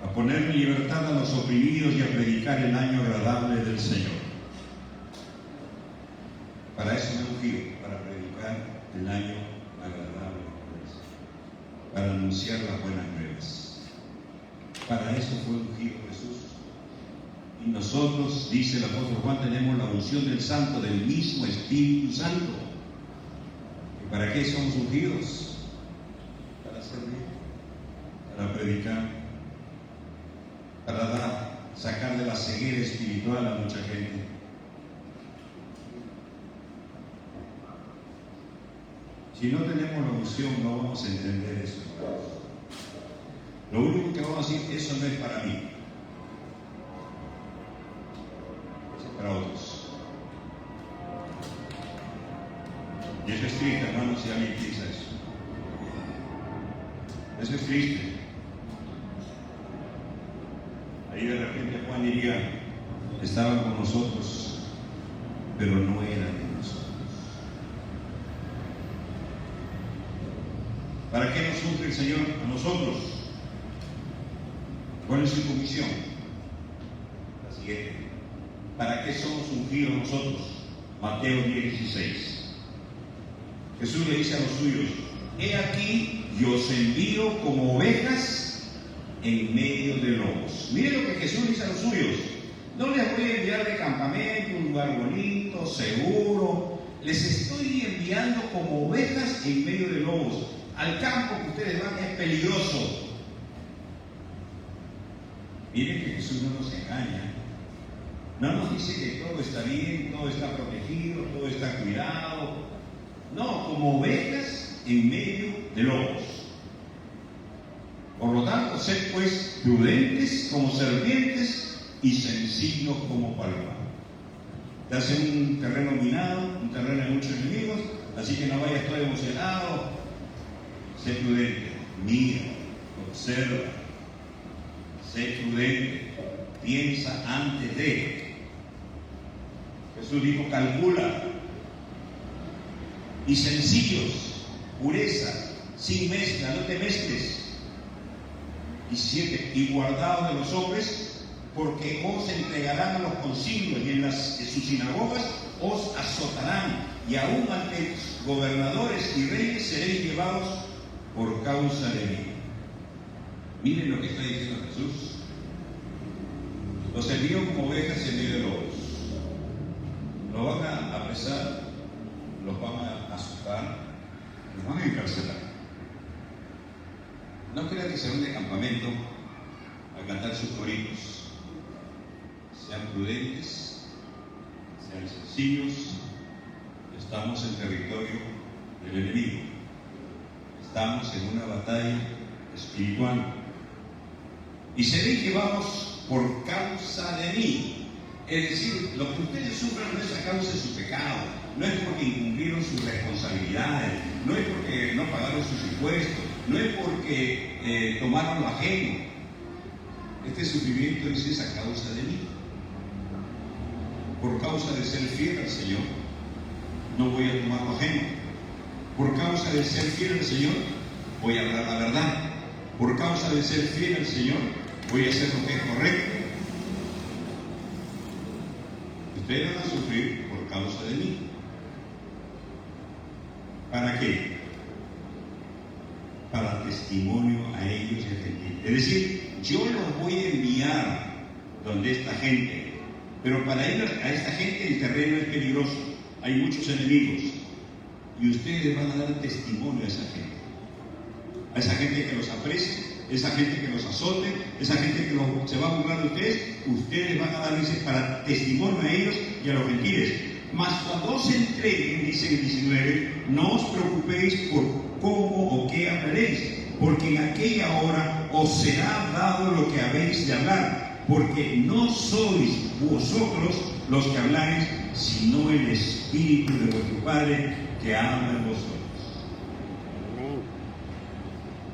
A poner en libertad a los oprimidos y a predicar el año agradable del Señor. Para eso me ungió, para predicar el año agradable del Señor. Para anunciar las buenas nuevas. Para eso fue ungido Jesús. Y nosotros, dice el apóstol Juan, tenemos la unción del Santo, del mismo Espíritu Santo. ¿Y para qué somos ungidos? Para servir, para predicar, para sacar de la ceguera espiritual a mucha gente. Si no tenemos la unción, no vamos a entender eso. Lo único que vamos a decir, eso no es para mí. Eso es para otros. Y eso es triste, hermanos, si alguien piensa eso. Eso es triste. Ahí de repente Juan diría, estaban con nosotros, pero no eran de nosotros. ¿Para qué nos unge el Señor a nosotros? ¿Cuál es su comisión? La siguiente. ¿Para qué somos ungidos nosotros? Mateo 10:16. Jesús le dice a los suyos, he aquí, yo os envío como ovejas en medio de lobos. Miren lo que Jesús dice a los suyos. No les voy a enviar de campamento, un lugar bonito, seguro. Les estoy enviando como ovejas en medio de lobos. Al campo que ustedes van es peligroso. Miren que Jesús no nos engaña. No nos dice que todo está bien, todo está protegido, todo está cuidado. No, como ovejas en medio de lobos. Por lo tanto, sed pues prudentes como serpientes y sencillos como paloma. Estás en un terreno minado, un terreno de muchos enemigos, así que no vayas todo emocionado. Sé prudente, mira, observa, sé prudente, piensa antes de. Jesús dijo, calcula. Y sencillos, pureza, sin mezcla, no te mezcles. 17, y guardados de los hombres, porque os entregarán a los concilios y en sus sinagogas os azotarán, y aún ante gobernadores y reyes seréis llevados por causa de mí. Miren lo que está diciendo Jesús. Los envío como ovejas en medio de lobos. Los van a apresar, los van a azotar, los van a encarcelar. No crean que se van de campamento a cantar sus coritos. Sean prudentes, sean sencillos. Estamos en territorio del enemigo. Estamos en una batalla espiritual. Y seréis llevados por causa de mí. Es decir, lo que ustedes sufren no es a causa de su pecado, no es porque incumplieron sus responsabilidades, no es porque no pagaron sus impuestos, no es porque tomaron lo ajeno. Este sufrimiento es a causa de mí. Por causa de ser fiel al Señor, no voy a tomar lo ajeno. Por causa de ser fiel al Señor, voy a hablar la verdad. Por causa de ser fiel al Señor, voy a hacer lo que es correcto. Ustedes van a sufrir por causa de mí. ¿Para qué? Para testimonio a ellos y a gentiles. Es decir, yo los voy a enviar donde esta gente, pero para ir a esta gente el terreno es peligroso, hay muchos enemigos, y ustedes van a dar testimonio a esa gente que los aprecie, esa gente que los azote, esa gente que se va a burlar de ustedes van a dar para testimonio a ellos y a los gentiles. Mas cuando os entreguen, dice el 19, no os preocupéis por cómo o qué hablaréis, porque en aquella hora os será dado lo que habéis de hablar, porque no sois vosotros los que habláis, sino el Espíritu de vuestro Padre que habla en vosotros.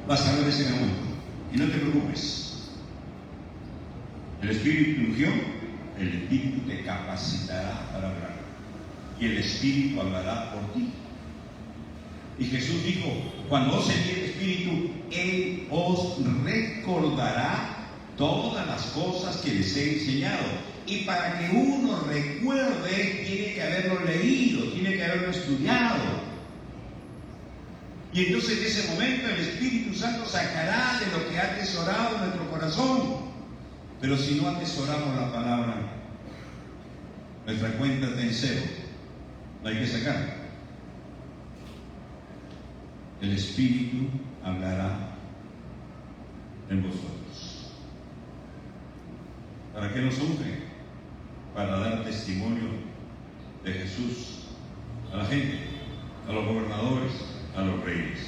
Vas a hablar ese momento y no te preocupes. El Espíritu te ungió, el Espíritu te capacitará para hablar y el Espíritu hablará por ti. Y Jesús dijo, cuando os envíe el Espíritu, Él os recordará todas las cosas que les he enseñado. Y para que uno recuerde, tiene que haberlo leído, tiene que haberlo estudiado. Y entonces en ese momento el Espíritu Santo sacará de lo que ha atesorado en nuestro corazón. Pero si no atesoramos la palabra, nuestra cuenta está en cero. No hay que sacar. El Espíritu hablará en vosotros. ¿Para qué nos unge? Para dar testimonio de Jesús a la gente, a los gobernadores, a a los reyes.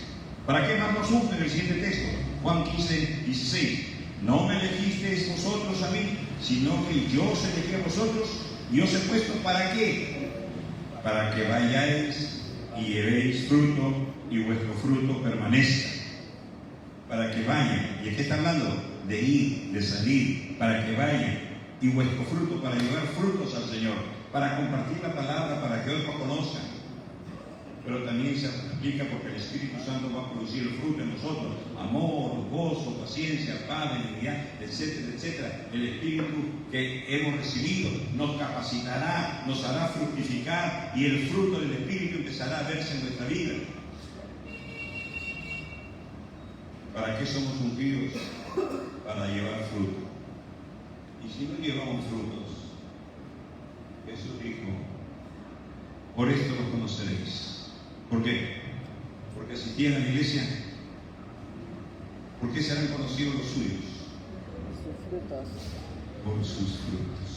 ¿Para qué más nos unge en el siguiente texto? Juan 15, 16. No me elegisteis vosotros a mí, sino que yo os elegí a vosotros y os he puesto ¿para qué? Para que vayáis y llevéis fruto y vuestro fruto permanezca. Para que vayan. ¿Y aquí está hablando? De ir, de salir, para que vayan. Y vuestro fruto, para llevar frutos al Señor, para compartir la palabra, para que otros conozcan. Pero también se aplica porque el Espíritu Santo va a producir el fruto en nosotros: amor, gozo, paciencia, paz, benignidad, etcétera, etcétera. El Espíritu que hemos recibido nos capacitará, nos hará fructificar, y el fruto del Espíritu empezará a verse en nuestra vida. ¿Para qué somos ungidos? Para llevar fruto. Y si no llevamos frutos, Jesús dijo: por esto los conoceréis. ¿Por qué? Porque asistían a la iglesia. ¿Por qué serán conocidos los suyos? Sus frutos. Por sus frutos.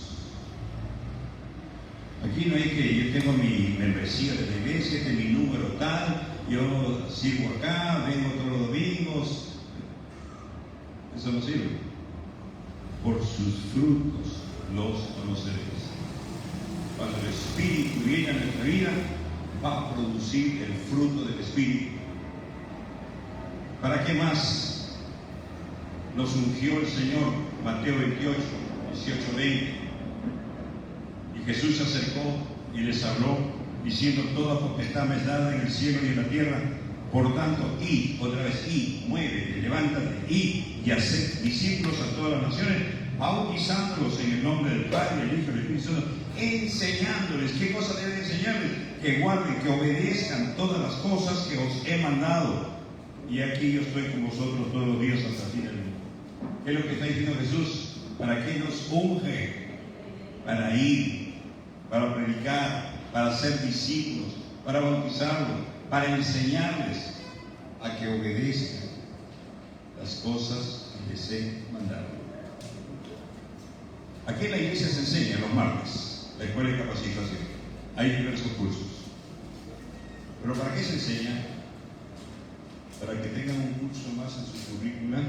Aquí no hay que, yo tengo mi membresía de la iglesia, este es mi número tal, yo sigo acá, vengo todos los domingos. Eso no sirve. Por sus frutos los conoceréis. Cuando el Espíritu viene a nuestra vida, va a producir el fruto del Espíritu. ¿Para qué más nos ungió el Señor? Mateo 28, 18, 20. Y Jesús se acercó y les habló, diciendo: toda potestad me es dada en el cielo y en la tierra. Por tanto, id, otra vez, id, muévete, levántate, id y haced discípulos a todas las naciones, bautizándolos en el nombre del Padre, del Hijo y del Espíritu Santo, enseñándoles. ¿Qué cosa deben enseñarles? Que guarden, que obedezcan todas las cosas que os he mandado. Y aquí yo estoy con vosotros todos los días hasta el fin del mundo. ¿Qué es lo que está diciendo Jesús? ¿Para qué nos unge? Para ir, para predicar, para ser discípulos, para bautizarlos, para enseñarles a que obedezcan las cosas que les he mandado. Aquí en la iglesia se enseña los martes, la escuela de capacitación. Hay diversos cursos. ¿Pero para qué se enseña? Para que tengan un curso más en su currícula,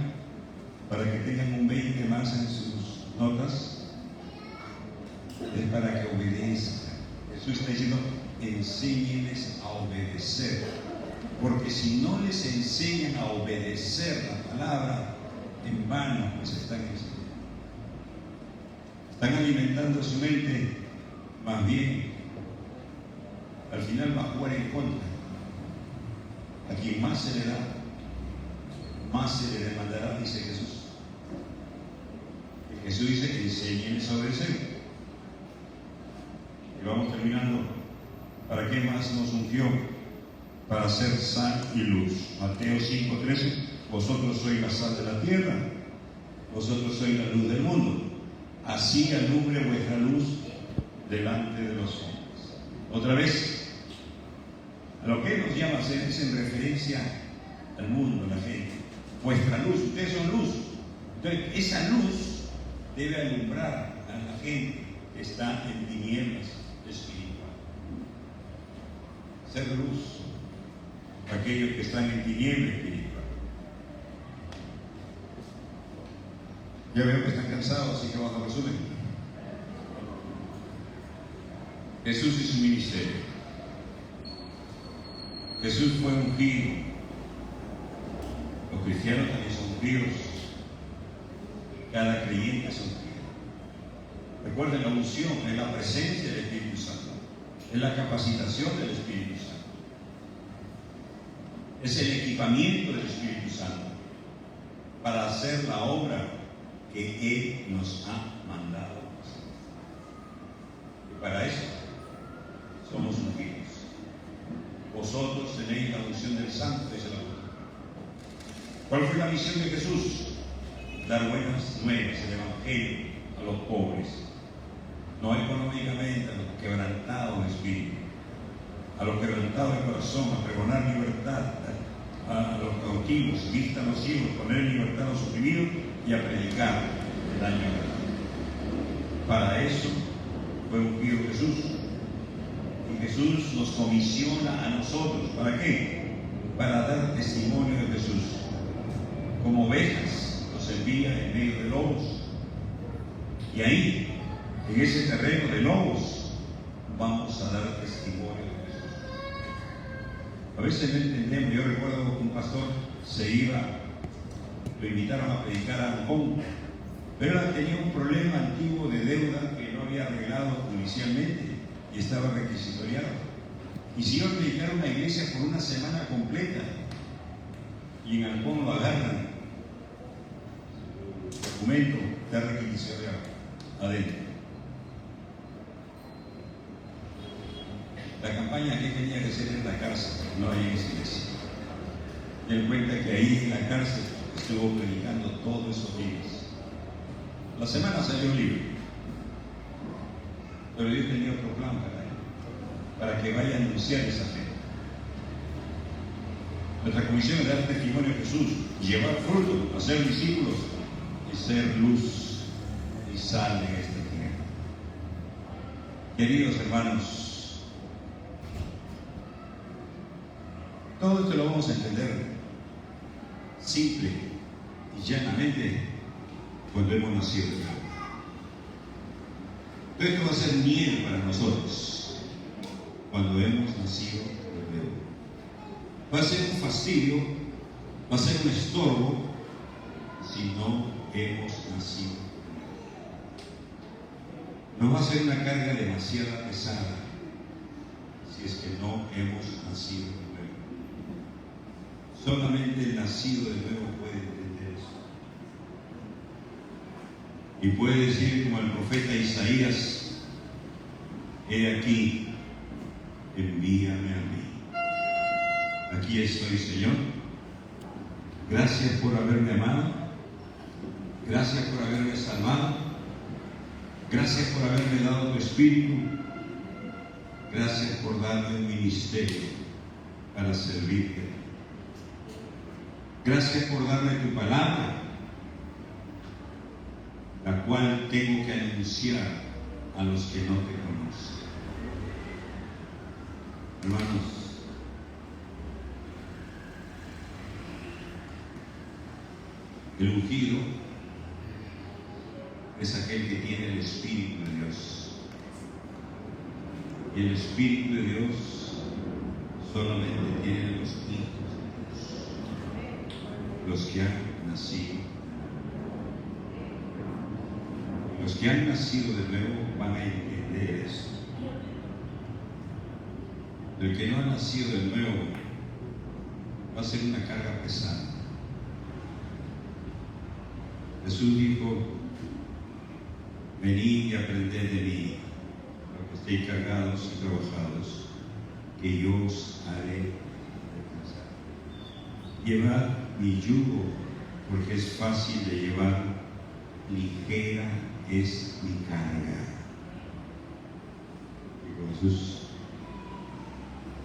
para que tengan un 20 más en sus notas. Es para que obedezcan. Jesús está diciendo: enséñenles a obedecer. Porque si no les enseñan a obedecer la palabra, en vano pues están enseñando. Están alimentando su mente, más bien, al final va a jugar en contra. A quien más se le da, más se le demandará, dice Jesús. Y Jesús dice: enséñenles a obedecer. Y vamos terminando. ¿Para qué más nos ungió? Para ser sal y luz. Mateo 5:13. Vosotros sois la sal de la tierra, vosotros sois la luz del mundo. Así alumbre vuestra luz delante de los hombres. Otra vez, a lo que Él nos llama a hacer es en referencia al mundo, a la gente. Vuestra luz, ustedes son luz. Entonces, esa luz debe alumbrar a la gente que está en tinieblas espirituales. Ser luz para aquellos que están en tinieblas espirituales. Ya veo que están cansados, así que vamos a resumir. Jesús y su ministerio. Jesús fue ungido. Los cristianos también son ungidos. Cada creyente es ungido. Recuerden, la unción es la presencia del Espíritu Santo, es la capacitación del Espíritu Santo, es el equipamiento del Espíritu Santo para hacer la obra que Él nos ha mandado. Y para eso somos ungidos. Vosotros tenéis la unción del Santo, dice la Biblia. ¿Cuál fue la misión de Jesús? Dar buenas nuevas, el Evangelio, a los pobres, no económicamente, a los quebrantados de espíritu, a los quebrantados de corazón, a pregonar libertad a los cautivos, vista a los ciegos, poner en libertad a los oprimidos y a predicar el año nuevo. Para eso fue ungido Jesús. Y Jesús nos comisiona a nosotros. ¿Para qué? para dar testimonio de Jesús. Como ovejas los envía en medio de lobos. Y ahí, en ese terreno de lobos, vamos a dar testimonio de Jesús. A veces no entendemos. Yo recuerdo que un pastor se iba, lo invitaron a predicar a Ancón, pero él tenía un problema antiguo de deuda que no había arreglado judicialmente y estaba requisitoriado. Y si iba a predicar a una iglesia por una semana completa, y en Ancón lo agarran, documento de requisitoriado adentro. La campaña que tenía que ser en la cárcel, no hay en esa iglesia. Y él cuenta que ahí en la cárcel estuvo predicando todos esos días. La semana salió libre, pero Dios tenía otro plan para que vaya a anunciar esa fe. Nuestra comisión es dar testimonio de Jesús, llevar fruto, hacer discípulos y ser luz y sal en este tierra. Queridos hermanos, todo esto lo vamos a entender simple y llanamente cuando hemos nacido de nuevo. Todo esto va a ser miel para nosotros cuando hemos nacido de nuevo. Va a ser un fastidio, va a ser un estorbo si no hemos nacido de nuevo. Nos va a ser una carga demasiado pesada si es que no hemos nacido de nuevo. Solamente el nacido de nuevo puede entender eso. Y puede decir como el profeta Isaías: he aquí, envíame a mí. Aquí estoy, Señor. Gracias por haberme amado. Gracias por haberme salvado. Gracias por haberme dado tu espíritu. Gracias por darme un ministerio para servirte. Gracias por darme tu palabra, la cual tengo que anunciar a los que no te conocen. Hermanos, el ungido es aquel que tiene el Espíritu de Dios. Y el Espíritu de Dios solamente tiene los hijos de Dios, los que han nacido. Los que han nacido de nuevo van a entender esto. El que no ha nacido de nuevo va a ser una carga pesada. Jesús dijo: venid y aprended de mí, porque estéis cargados y trabajados, que yo os haré descansar. Llevad mi yugo, porque es fácil de llevar, ligera es mi carga. Dijo Jesús.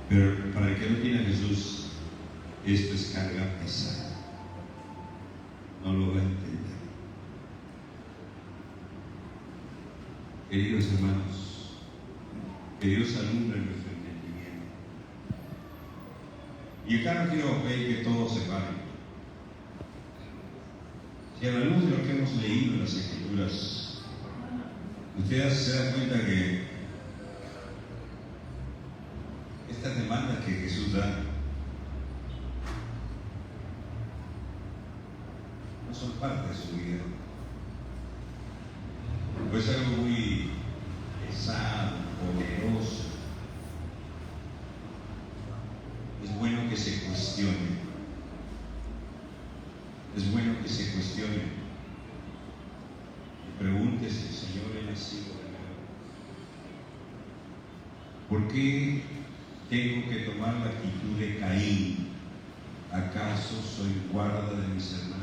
Pero para el que no tiene a Jesús, esto es carga pesada. No lo va a entender. Queridos hermanos, que Dios alumbre nuestro entendimiento. Y acá no quiero pedir que todos se paren. Si a la luz de lo que hemos leído en las Escrituras, ustedes se dan cuenta que estas demandas que Jesús da no son parte de su vida. Pues es algo muy pesado, poderoso. Es bueno que se cuestione. Es bueno que se cuestione. Y pregúntese: Señor, he nacido de nuevo. ¿Por qué tengo que tomar la actitud de Caín? ¿Acaso soy guarda de mis hermanos?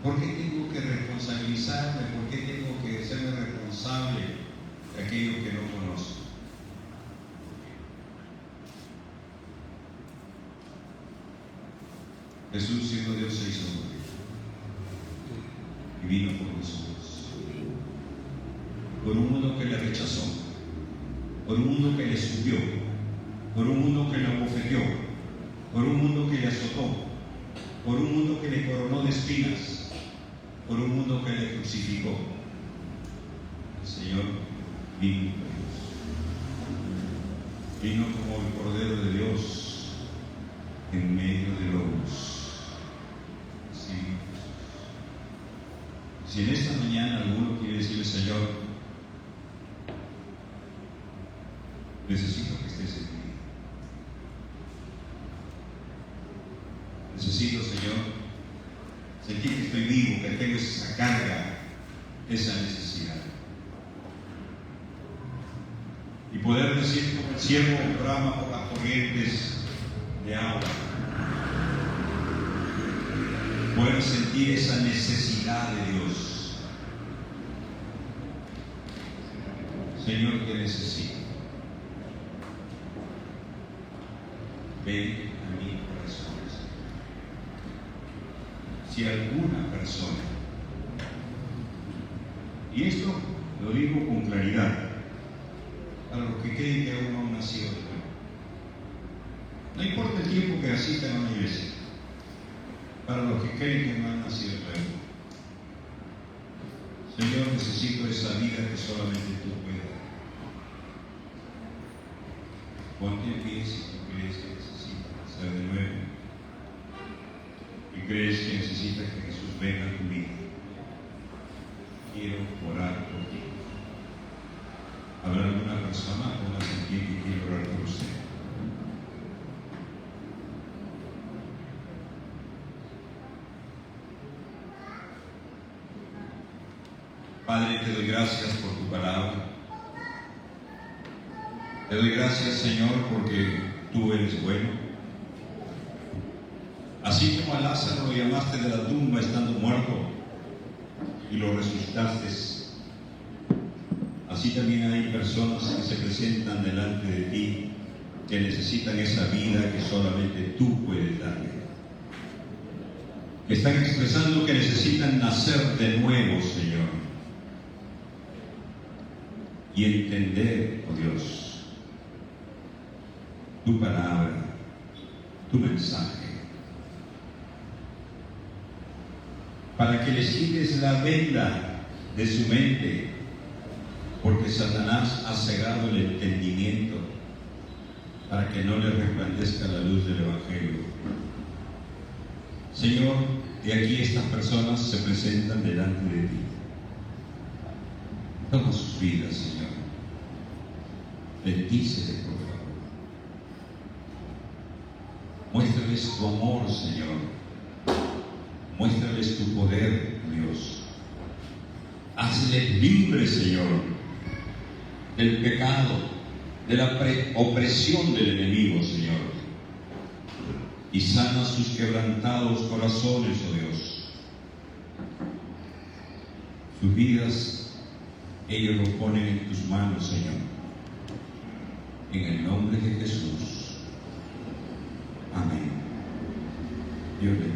¿Por qué tengo que responsabilizarme? ¿Por qué tengo que serme responsable de aquello que no conozco? Jesús, siendo Dios, se hizo hombre y vino por nosotros. Por un mundo que le rechazó, por un mundo que le escupió, por un mundo que le abofeteó, por un mundo que le azotó, por un mundo que le coronó de espinas, por un mundo que le crucificó. El Señor vino por Dios. Vino como el Cordero de Dios en medio de lobos. Sí. Si en esta mañana alguno quiere decirle, Señor, necesito que estés en mí. Necesito, Señor, sentir que estoy vivo, que tengo esa carga, esa necesidad. Y poder decir como el ciervo brama por las corrientes de agua. Poder sentir esa necesidad de Dios. Señor, que necesito. Ven a mi corazón. Si alguna persona, y esto lo digo con claridad, para los que creen que aún no han nacido de nuevo, no importa el tiempo que asistan a una iglesia, para los que creen que no han nacido de nuevo, Señor, necesito esa vida que solamente tú puedes dar. Ponte en pie si tú crees que necesitas ser de nuevo y crees que necesitas que Jesús venga a tu vida. Quiero orar por ti. ¿Habrá alguna persona o una sentir que quiere orar por usted? Padre, te doy gracias por tu palabra. Te doy gracias, Señor, porque tú eres bueno. Así como a Lázaro lo llamaste de la tumba estando muerto y lo resucitaste, así también hay personas que se presentan delante de ti que necesitan esa vida que solamente tú puedes darle. Que están expresando que necesitan nacer de nuevo, Señor, y entender, oh Dios, tu palabra, tu mensaje, para que les quites la venda de su mente, porque Satanás ha cegado el entendimiento para que no le resplandezca la luz del Evangelio. Señor, de aquí estas personas se presentan delante de ti. Toma sus vidas, Señor. Bendíceles, por favor. Muéstrales tu amor, Señor. Muéstrales tu poder, Dios. Hazles libres, Señor, del pecado, de la opresión del enemigo, Señor. Y sana sus quebrantados corazones, oh Dios. Sus vidas, ellos lo ponen en tus manos, Señor. En el nombre de Jesús. Amén. Dios les bendiga.